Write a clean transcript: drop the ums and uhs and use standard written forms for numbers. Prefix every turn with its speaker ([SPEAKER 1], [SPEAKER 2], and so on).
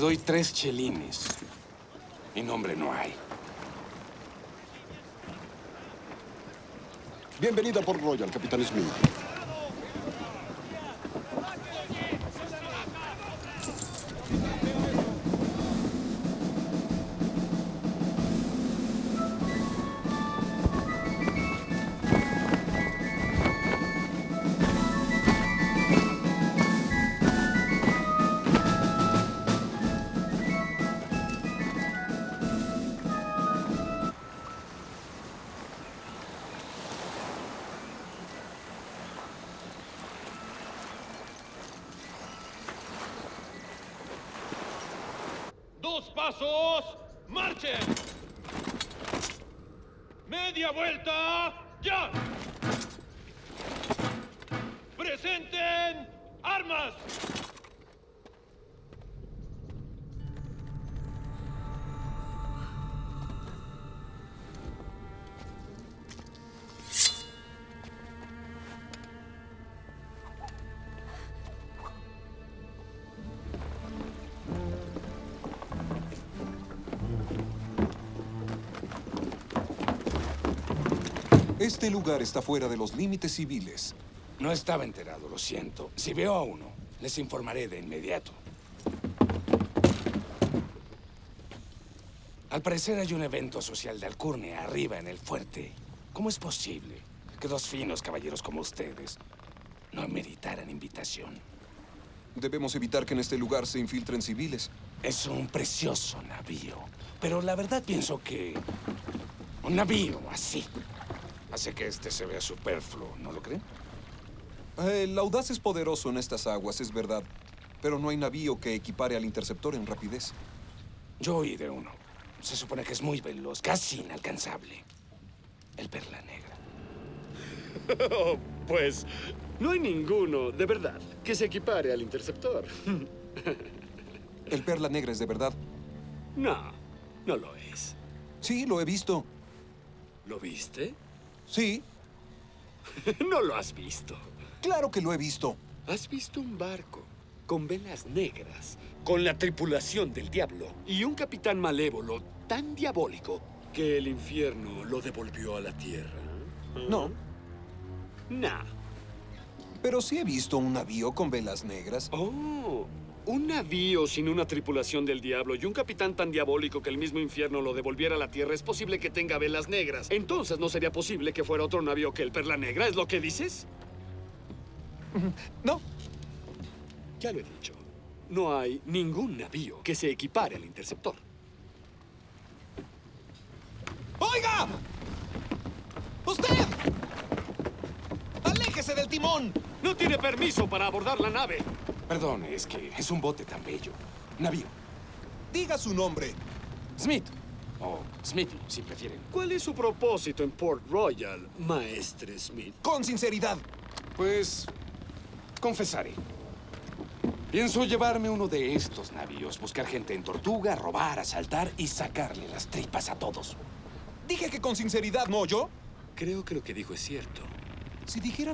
[SPEAKER 1] Doy 3 chelines. Y nombre no hay.
[SPEAKER 2] Bienvenida por Royal, Capitán Smith.
[SPEAKER 3] ¡Dos pasos! ¡Marchen! ¡Media vuelta! ¡Ya! ¡Presenten armas!
[SPEAKER 4] Este lugar está fuera de los límites civiles.
[SPEAKER 1] No estaba enterado, lo siento. Si veo a uno, les informaré de inmediato. Al parecer hay un evento social de alcurnia arriba en el fuerte. ¿Cómo es posible que dos finos caballeros como ustedes no meditaran invitación?
[SPEAKER 4] Debemos evitar que en este lugar se infiltren civiles.
[SPEAKER 1] Es un precioso navío, pero la verdad pienso que un navío así hace que este se vea superfluo, ¿no lo creen?
[SPEAKER 4] El audaz es poderoso en estas aguas, es verdad. Pero no hay navío que equipare al Interceptor en rapidez.
[SPEAKER 1] Yo oí de uno. Se supone que es muy veloz, casi inalcanzable. El Perla Negra.
[SPEAKER 5] Oh, pues no hay ninguno, de verdad, que se equipare al Interceptor.
[SPEAKER 4] El Perla Negra es de verdad.
[SPEAKER 5] No, no lo es.
[SPEAKER 4] Sí, lo he visto.
[SPEAKER 5] ¿Lo viste?
[SPEAKER 4] Sí,
[SPEAKER 5] No lo has visto.
[SPEAKER 4] claro que lo he visto.
[SPEAKER 5] Has visto un barco con velas negras, con la tripulación del diablo y un capitán malévolo tan diabólico que el infierno lo devolvió a la tierra.
[SPEAKER 4] No,
[SPEAKER 5] Nah.
[SPEAKER 4] pero sí he visto un navío con velas negras.
[SPEAKER 5] Oh, un navío sin una tripulación del diablo y un capitán tan diabólico que el mismo infierno lo devolviera a la tierra, es posible que tenga velas negras. Entonces, ¿no sería posible que fuera otro navío que el Perla Negra? ¿Es lo que dices?
[SPEAKER 4] No,
[SPEAKER 5] Ya lo he dicho. No hay ningún navío que se equipare al Interceptor.
[SPEAKER 4] ¡Oiga! ¡Usted! ¡Aléjese del timón!
[SPEAKER 5] ¡No tiene permiso para abordar la nave!
[SPEAKER 1] Perdón, es que es un bote tan bello. Navío.
[SPEAKER 4] Diga su nombre.
[SPEAKER 1] Smith. O Smithy, si prefieren.
[SPEAKER 5] ¿Cuál es su propósito en Port Royal, maestre Smith?
[SPEAKER 4] Con sinceridad.
[SPEAKER 1] Pues, confesaré. Pienso llevarme uno de estos navíos, buscar gente en Tortuga, robar, asaltar y sacarle las tripas a todos.
[SPEAKER 4] Dije que con sinceridad, ¿no yo?
[SPEAKER 5] Creo que lo que dijo es cierto.
[SPEAKER 4] Si dijera